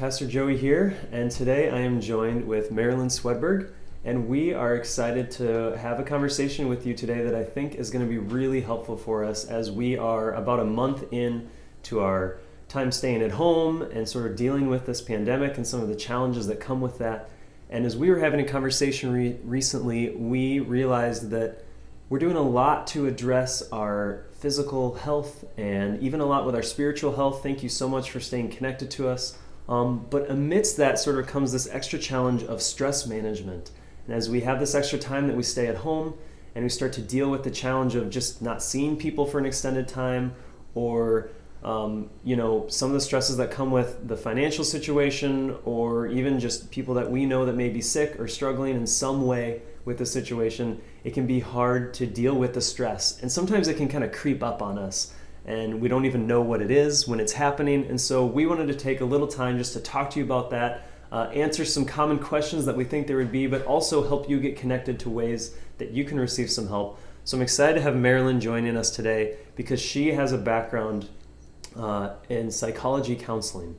Pastor Joey here, and today I am joined with Marilyn Swedberg, and we are excited to have a conversation with you today that I think is going to be really helpful for us as we are about a month in to our time staying at home and sort of dealing with this pandemic and some of the challenges that come with that. And as we were having a conversation recently, we realized that we're doing a lot to address our physical health and even a lot with our spiritual health. Thank you so much for staying connected to us. But amidst that sort of comes this extra challenge of stress management. And as we have this extra time that we stay at home and we start to deal with the challenge of just not seeing people for an extended time, or some of the stresses that come with the financial situation, or even just people that we know that may be sick or struggling in some way with the situation, it can be hard to deal with the stress. And sometimes it can kind of creep up on us and we don't even know what it is when it's happening. And so we wanted to take a little time just to talk to you about that, answer some common questions that we think there would be, but also help you get connected to ways that you can receive some help. So I'm excited to have Marilyn joining us today because she has a background in psychology counseling.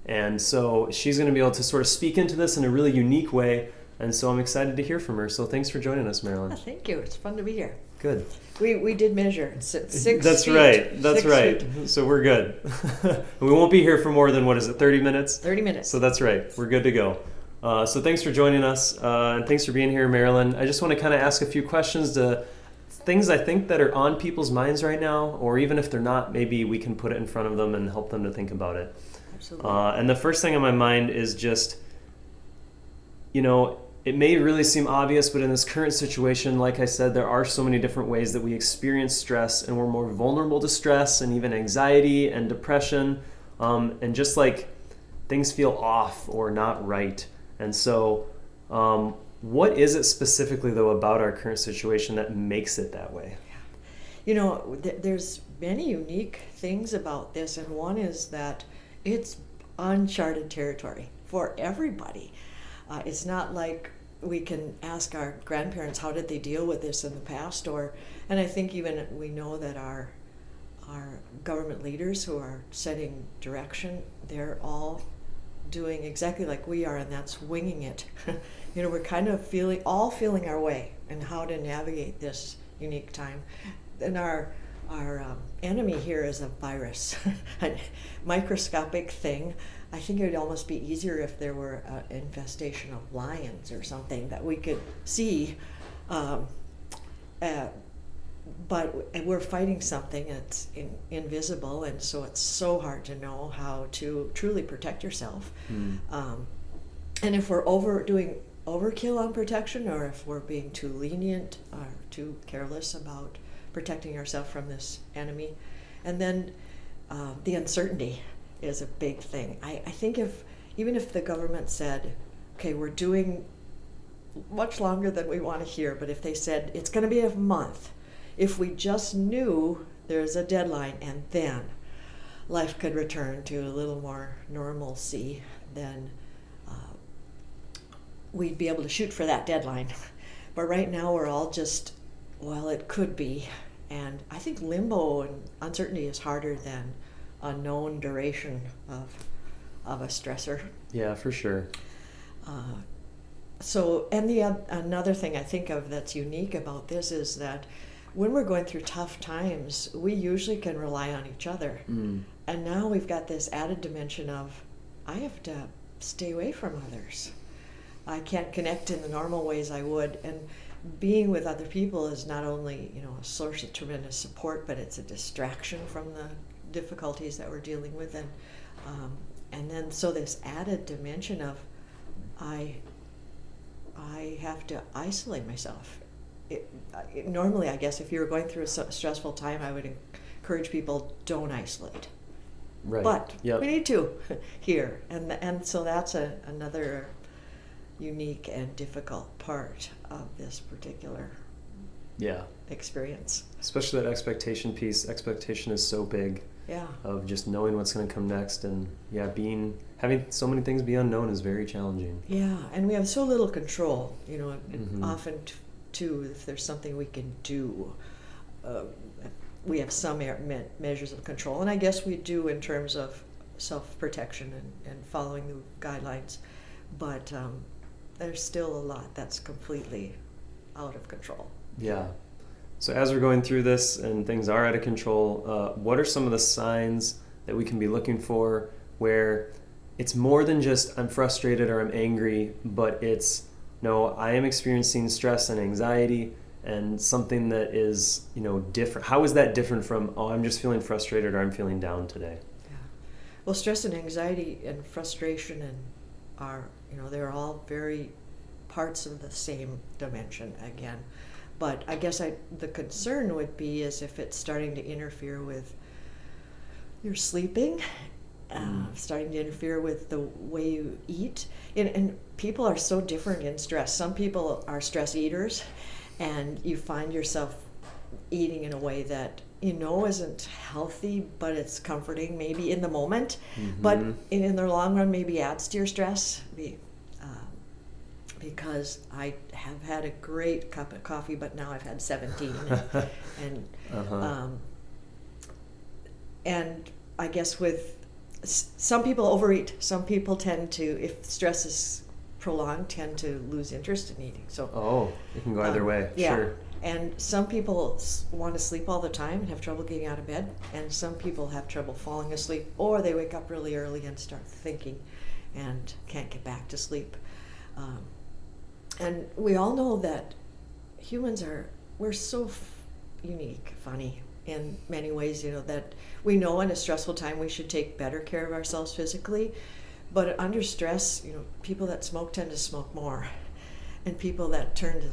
And so she's going to be able to sort of speak into this in a really unique way. And so I'm excited to hear from her. So thanks for joining us, Marilyn. Thank you. It's fun to be here. Good. We did measure 6 feet. That's right. That's 6 right. feet. So we're good. We won't be here for more than, 30 minutes? 30 minutes. So that's right. We're good to go. So thanks for joining us. And thanks for being here, Marilyn. I just want to kind of ask a few questions to things I think that are on people's minds right now, or even if they're not, maybe we can put it in front of them and help them to think about it. Absolutely. And the first thing on my mind is just, it may really seem obvious, but in this current situation, like I said, there are so many different ways that we experience stress, and we're more vulnerable to stress and even anxiety and depression, and just like things feel off or not right. And so what is it specifically, though, about our current situation that makes it that way? There's many unique things about this, and one is that it's uncharted territory for everybody. It's not like we can ask our grandparents how did they deal with this in the past, and I think even we know that our government leaders who are setting direction, they're all doing exactly like we are, and that's winging it. We're kind of feeling our way and how to navigate this unique time. And our enemy here is a virus, a microscopic thing. I think it would almost be easier if there were an infestation of lions or something that we could see. But we're fighting something that's invisible, and so it's so hard to know how to truly protect yourself. And if we're doing overkill on protection, or if we're being too lenient or too careless about protecting ourselves from this enemy. And then the uncertainty is a big thing. I think even if the government said, okay, we're doing much longer than we want to hear, but if they said it's going to be a month, if we just knew there's a deadline and then life could return to a little more normalcy, then we'd be able to shoot for that deadline. But right now we're all just, well, it could be. And I think limbo and uncertainty is harder than a known duration of a stressor. Yeah, for sure. Another thing I think of that's unique about this is that when we're going through tough times, we usually can rely on each other. And now we've got this added dimension of, I have to stay away from others. I can't connect in the normal ways I would. And being with other people is not only, a source of tremendous support, but it's a distraction from the difficulties that we're dealing with. And then so this added dimension of, I have to isolate myself. Normally, I guess, if you were going through a stressful time, I would encourage people, don't isolate. Right. But Yep. we need to here. And so that's another unique and difficult part of this particular experience. Especially that expectation piece. Expectation is so big. Yeah. Of just knowing what's going to come next, and having so many things be unknown is very challenging. Yeah, and we have so little control. Often too, if there's something we can do, we have some measures of control, and I guess we do in terms of self-protection and following the guidelines, but there's still a lot that's completely out of control. Yeah. So as we're going through this and things are out of control, what are some of the signs that we can be looking for where it's more than just I'm frustrated or I'm angry, but it's, no, I am experiencing stress and anxiety and something that is, different. How is that different from, oh, I'm just feeling frustrated or I'm feeling down today? Yeah. Well, stress and anxiety and frustration are, they're all very parts of the same dimension again. But I guess the concern would be is if it's starting to interfere with your sleeping, starting to interfere with the way you eat. And people are so different in stress. Some people are stress eaters, and you find yourself eating in a way that isn't healthy, but it's comforting maybe in the moment, but in the long run maybe adds to your stress. Because I have had a great cup of coffee, but now I've had 17, and I guess with some people overeat. Some people tend to, if stress is prolonged, tend to lose interest in eating. So it can go either way. Yeah. Sure. And some people want to sleep all the time and have trouble getting out of bed, and some people have trouble falling asleep, or they wake up really early and start thinking and can't get back to sleep. And we all know that humans we're so unique, funny in many ways, that we know in a stressful time we should take better care of ourselves physically, but under stress, people that smoke tend to smoke more, and people that turn to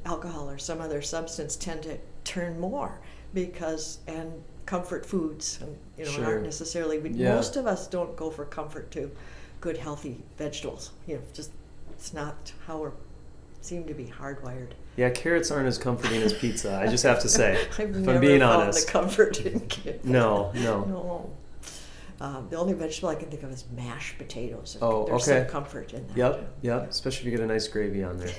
alcohol or some other substance tend to turn more and comfort foods, and Sure. aren't necessarily, most of us don't go for comfort to good healthy vegetables, just it's not how we seem to be hardwired. Yeah, carrots aren't as comforting as pizza, I just have to say. I've if never I'm being found honest. the comfort in carrots. No. The only vegetable I can think of is mashed potatoes. There's some comfort in that. Yep, especially if you get a nice gravy on there.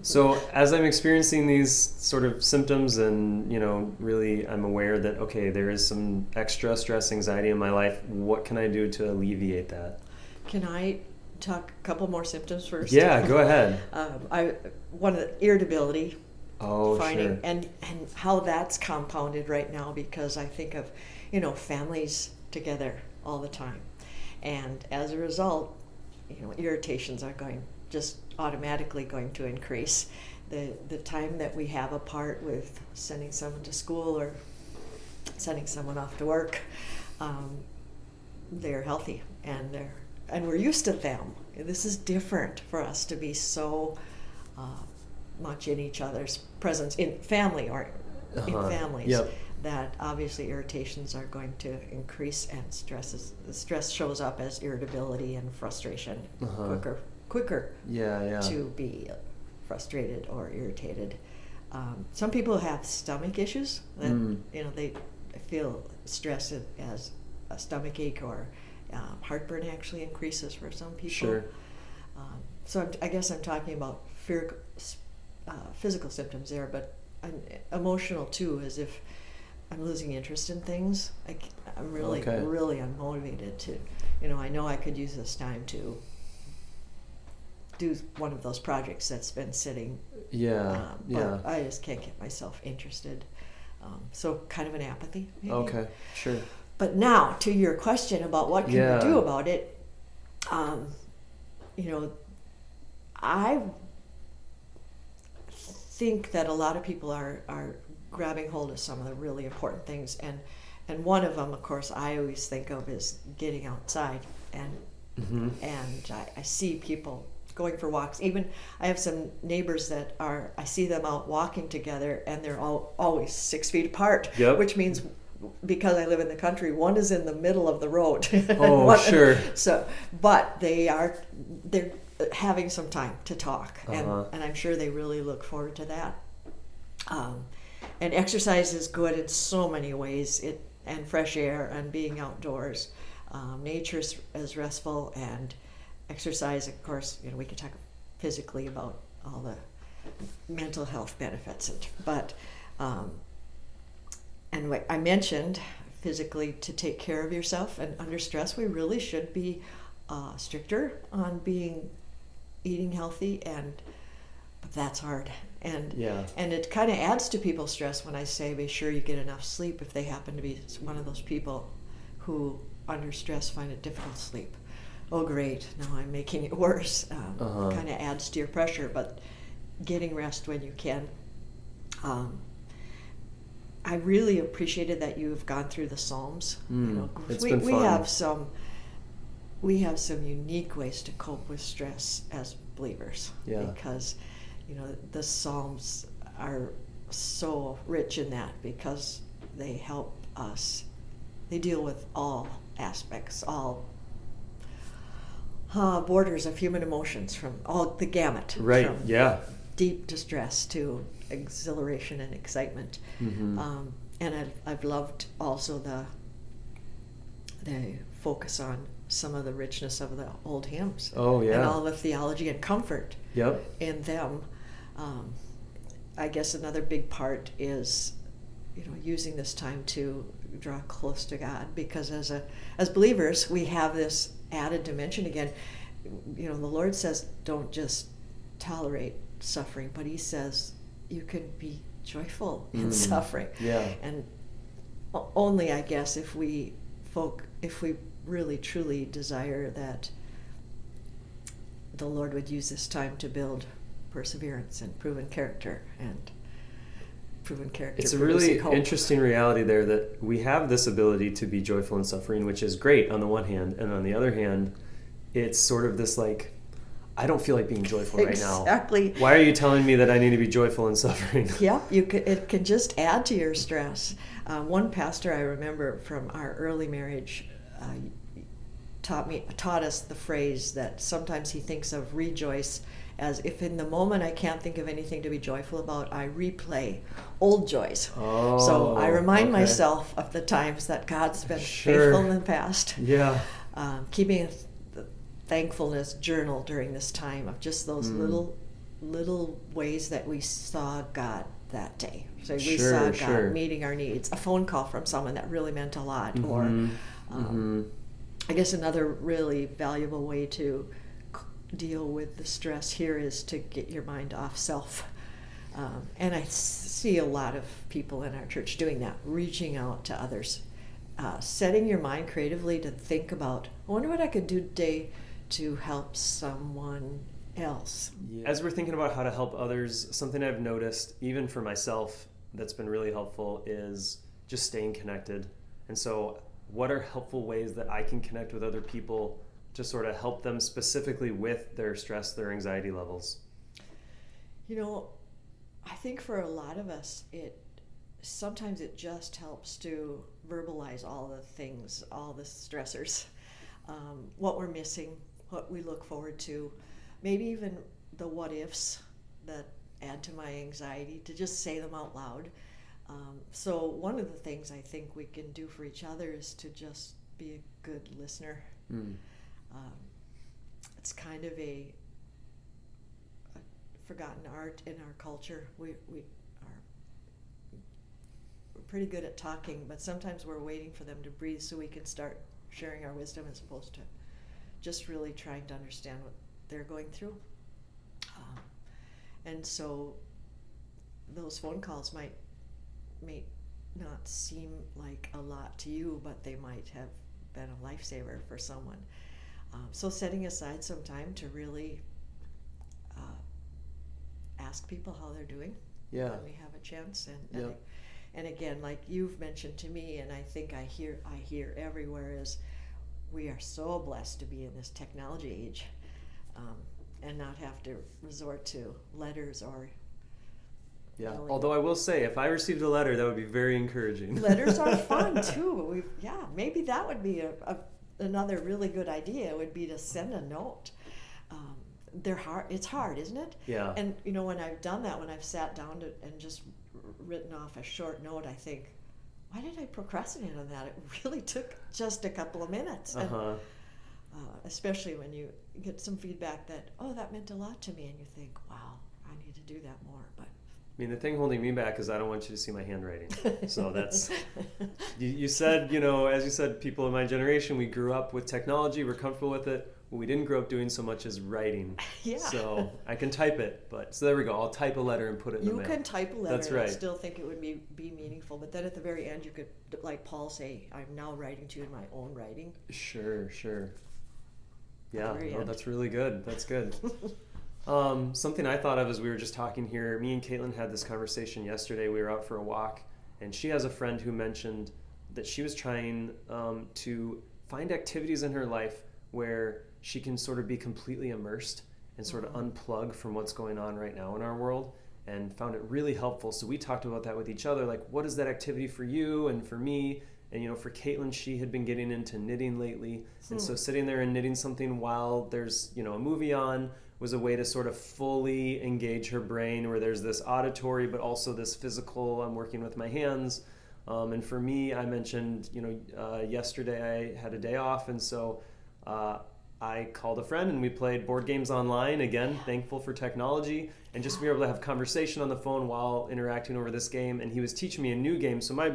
So as I'm experiencing these sort of symptoms and, really I'm aware that, okay, there is some extra stress, anxiety in my life, what can I do to alleviate that? Can I talk a couple more symptoms first? Yeah, go ahead. One of the irritability. Sure. And how that's compounded right now, because I think of, families together all the time. And as a result, irritations are just automatically going to increase. The time that we have apart with sending someone to school or sending someone off to work, they're healthy and we're used to them. This is different for us to be so much in each other's presence in family or in families. Yep. That obviously irritations are going to increase, and stress shows up as irritability and frustration quicker to be frustrated or irritated. Some people have stomach issues that they feel stress as a stomach ache, or heartburn actually increases for some people. Sure. So I guess I'm talking about physical symptoms there, but emotional too, as if I'm losing interest in things. I'm really unmotivated to, I know I could use this time to do one of those projects that's been sitting. But I just can't get myself interested. So kind of an apathy, maybe. Okay, sure. But now to your question about what can we do about it, I think that a lot of people are grabbing hold of some of the really important things, and one of them, of course, I always think of is getting outside, and I see people going for walks. Even I have some neighbors that I see them out walking together, and they're always 6 feet apart, which means, because I live in the country, one is in the middle of the road. Sure. But they're having some time to talk, and I'm sure they really look forward to that. And exercise is good in so many ways, and fresh air and being outdoors. Nature is restful, and exercise, of course, we could talk physically about all the mental health benefits. But and what I mentioned physically to take care of yourself. And under stress, we really should be stricter on eating healthy, but that's hard. And it kind of adds to people's stress when I say be sure you get enough sleep if they happen to be one of those people who under stress find it difficult to sleep. Oh great, now I'm making it worse. Kind of adds to your pressure, but getting rest when you can. I really appreciated that you've gone through the Psalms. It's been fun. We have some unique ways to cope with stress as believers, because the Psalms are so rich in that, because they help us. They deal with all aspects, all borders of human emotions, from all the gamut, right? From deep distress to exhilaration and excitement. And I've loved also the focus on some of the richness of the old hymns. And all the theology and comfort in them. I guess another big part is using this time to draw close to God, because as believers we have this added dimension again. The Lord says don't just tolerate suffering, but he says you can be joyful in suffering. And only, I guess, if we really truly desire that the Lord would use this time to build perseverance and proven character, and proven character. It's a really interesting reality there, that we have this ability to be joyful in suffering, which is great on the one hand, and on the other hand, it's sort of this like, I don't feel like being joyful right now. Exactly. Why are you telling me that I need to be joyful in suffering? Yep, it can just add to your stress. One pastor I remember from our early marriage taught us the phrase that sometimes he thinks of rejoice as, if in the moment I can't think of anything to be joyful about, I replay old joys. So I remind myself of the times that God's been faithful in the past. Keeping a thankfulness journal during this time of just those little ways that we saw God that day. So we saw God meeting our needs. A phone call from someone that really meant a lot, or I guess another really valuable way to deal with the stress here is to get your mind off self. And I see a lot of people in our church doing that, reaching out to others, setting your mind creatively to think about, I wonder what I could do today to help someone else. As we're thinking about how to help others, something I've noticed, even for myself, that's been really helpful is just staying connected. And so what are helpful ways that I can connect with other people to sort of help them specifically with their stress, their anxiety levels? I think for a lot of us, sometimes it just helps to verbalize all the things, all the stressors, what we're missing, what we look forward to, maybe even the what ifs that add to my anxiety, to just say them out loud. So one of the things I think we can do for each other is to just be a good listener. It's kind of a forgotten art in our culture. We're pretty good at talking, but sometimes we're waiting for them to breathe so we can start sharing our wisdom, as opposed to just really trying to understand what they're going through. And so those phone calls may not seem like a lot to you, but they might have been a lifesaver for someone. So setting aside some time to really ask people how they're doing when we have a chance. And again, like you've mentioned to me, and I think I hear everywhere, is we are so blessed to be in this technology age, and not have to resort to letters or although I will say, if I received a letter, that would be very encouraging. Letters are fun too. Maybe that would be another really good idea, would be to send a note. They're hard. It's hard, isn't it? Yeah. And when I've done that, when I've sat down and just written off a short note, I think, why did I procrastinate on that? It really took just a couple of minutes. And, especially when you get some feedback that, that meant a lot to me, and you think, wow, I need to do that more. But I mean, the thing holding me back is I don't want you to see my handwriting. So that's, you said, as you said, people in my generation, we grew up with technology, we're comfortable with it. What we didn't grow up doing so much is writing. Yeah. So I can type it, so there we go. I'll type a letter and put it in the mail. You can type a letter That's right. and I still think it would be meaningful. But then at the very end, you could, like Paul, say, I'm now writing to you in my own writing. Sure. Yeah, end. That's really good. That's good. Something I thought of as we were just talking here, me and Caitlin had this conversation yesterday. We were out for a walk, and she has a friend who mentioned that she was trying to find activities in her life where she can sort of be completely immersed and sort of unplug from what's going on right now in our world, and found it really helpful. So we talked about that with each other, like, what is that activity for you and for me? And for Caitlin, she had been getting into knitting lately, and so sitting there and knitting something while there's a movie on was a way to sort of fully engage her brain, where there's this auditory but also this physical. I'm working with my hands, and for me, I mentioned yesterday I had a day off, and so I called a friend and we played board games online. Again, thankful for technology, and just to be able to have conversation on the phone while interacting over this game. And he was teaching me a new game, so my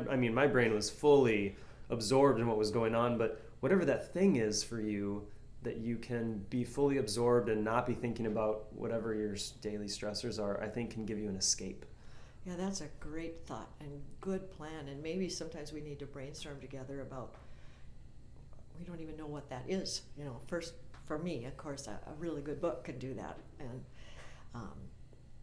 brain was fully absorbed in what was going on. But whatever that thing is for you, that you can be fully absorbed and not be thinking about whatever your daily stressors are, I think can give you an escape. Yeah, that's a great thought and good plan. And maybe sometimes we need to brainstorm together about, we don't even know what that is. First, for me, of course, a really good book can do that. And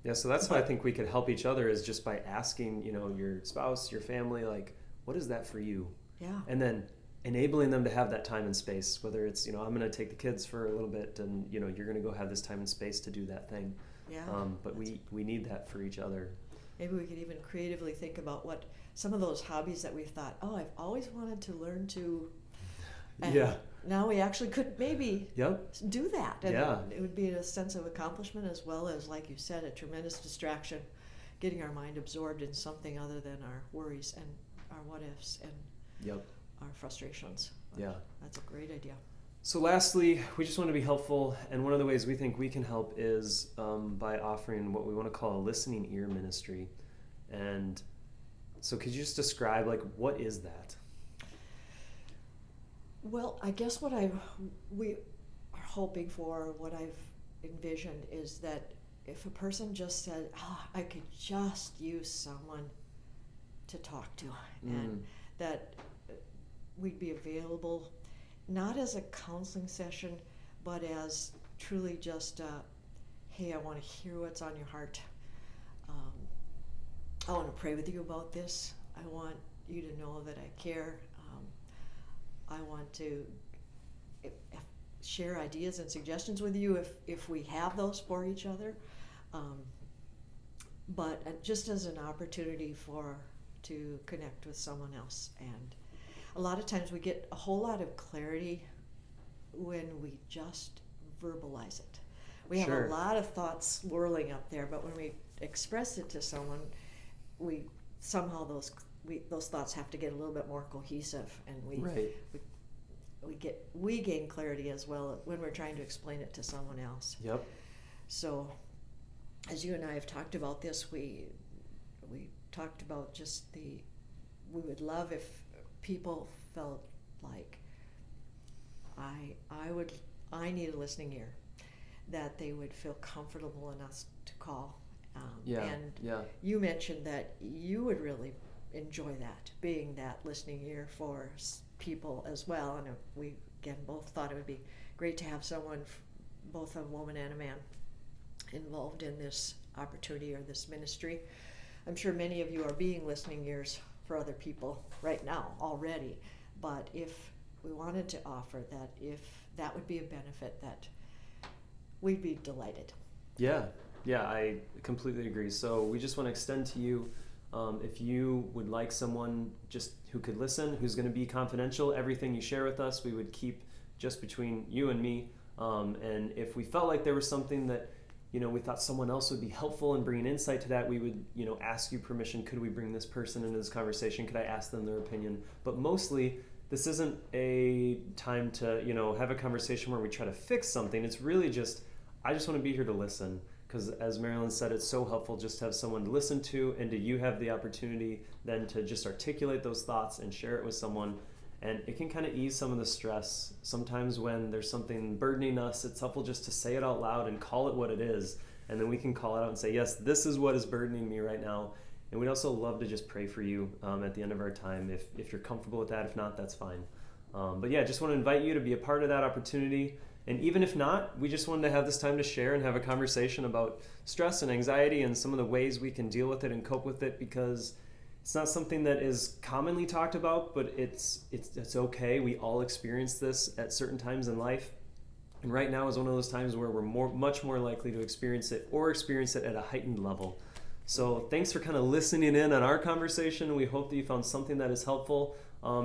yeah, so that's how I think we could help each other, is just by asking, your spouse, your family, like, what is that for you? Yeah. And then enabling them to have that time and space, whether it's, I'm going to take the kids for a little bit, and, you're going to go have this time and space to do that thing. Yeah. But we need that for each other. Maybe we could even creatively think about what some of those hobbies that we've thought, I've always wanted to learn to. And yeah. Now we actually could maybe do that. And yeah. It would be a sense of accomplishment, as well as, like you said, a tremendous distraction, getting our mind absorbed in something other than our worries and our what-ifs and our frustrations. Yeah. That's a great idea. So lastly, we just want to be helpful, and one of the ways we think we can help is by offering what we want to call a listening ear ministry. And so could you just describe, what is that? Well, I guess what we are hoping for, what I've envisioned, is that if a person just said, I could just use someone to talk to, and that we'd be available, not as a counseling session, but as truly just, hey, I want to hear what's on your heart. I want to pray with you about this. I want you to know that I care. I want to share ideas and suggestions with you if we have those for each other. But just as an opportunity to connect with someone else. And a lot of times we get a whole lot of clarity when we just verbalize it. We have a lot of thoughts swirling up there, but when we express it to someone, we somehow those thoughts have to get a little bit more cohesive, and we gain clarity as well when we're trying to explain it to someone else. Yep. So, as you and I have talked about this, we talked about just we would love if people felt like I need a listening ear, that they would feel comfortable enough to call. And you mentioned that you would really enjoy that, being that listening ear for people as well. And we, again, both thought it would be great to have someone, both a woman and a man, involved in this opportunity or this ministry. I'm sure many of you are being listening ears for other people right now already, but if we wanted to offer that, if that would be a benefit, that we'd be delighted. Yeah, I completely agree. So we just want to extend to you, if you would like someone just who could listen, who's going to be confidential, everything you share with us, we would keep just between you and me. And if we felt like there was something that, we thought someone else would be helpful in bringing insight to that, we would, ask you permission. Could we bring this person into this conversation? Could I ask them their opinion? But mostly, this isn't a time to, have a conversation where we try to fix something. It's really just, I just want to be here to listen, because as Marilyn said, it's so helpful just to have someone to listen to, and to you have the opportunity then to just articulate those thoughts and share it with someone. And it can kind of ease some of the stress. Sometimes when there's something burdening us, it's helpful just to say it out loud and call it what it is. And then we can call it out and say, yes, this is what is burdening me right now. And we'd also love to just pray for you at the end of our time. If you're comfortable with that, if not, that's fine. But yeah, just want to invite you to be a part of that opportunity. And even if not, we just wanted to have this time to share and have a conversation about stress and anxiety and some of the ways we can deal with it and cope with it, because it's not something that is commonly talked about, but it's okay. We all experience this at certain times in life. And right now is one of those times where we're much more likely to experience it at a heightened level. So thanks for kind of listening in on our conversation. We hope that you found something that is helpful.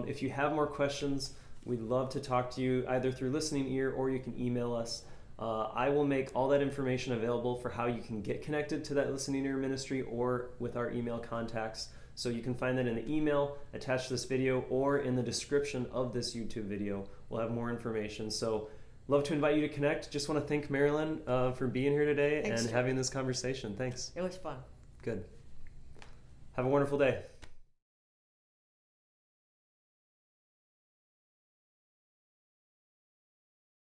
If you have more questions, we'd love to talk to you either through listening ear or you can email us. I will make all that information available for how you can get connected to that listening ear ministry or with our email contacts. So you can find that in the email attached to this video or in the description of this YouTube video. We'll have more information. So love to invite you to connect. Just want to thank Marilyn for being here today and having this conversation. Thanks. It was fun. Good. Have a wonderful day.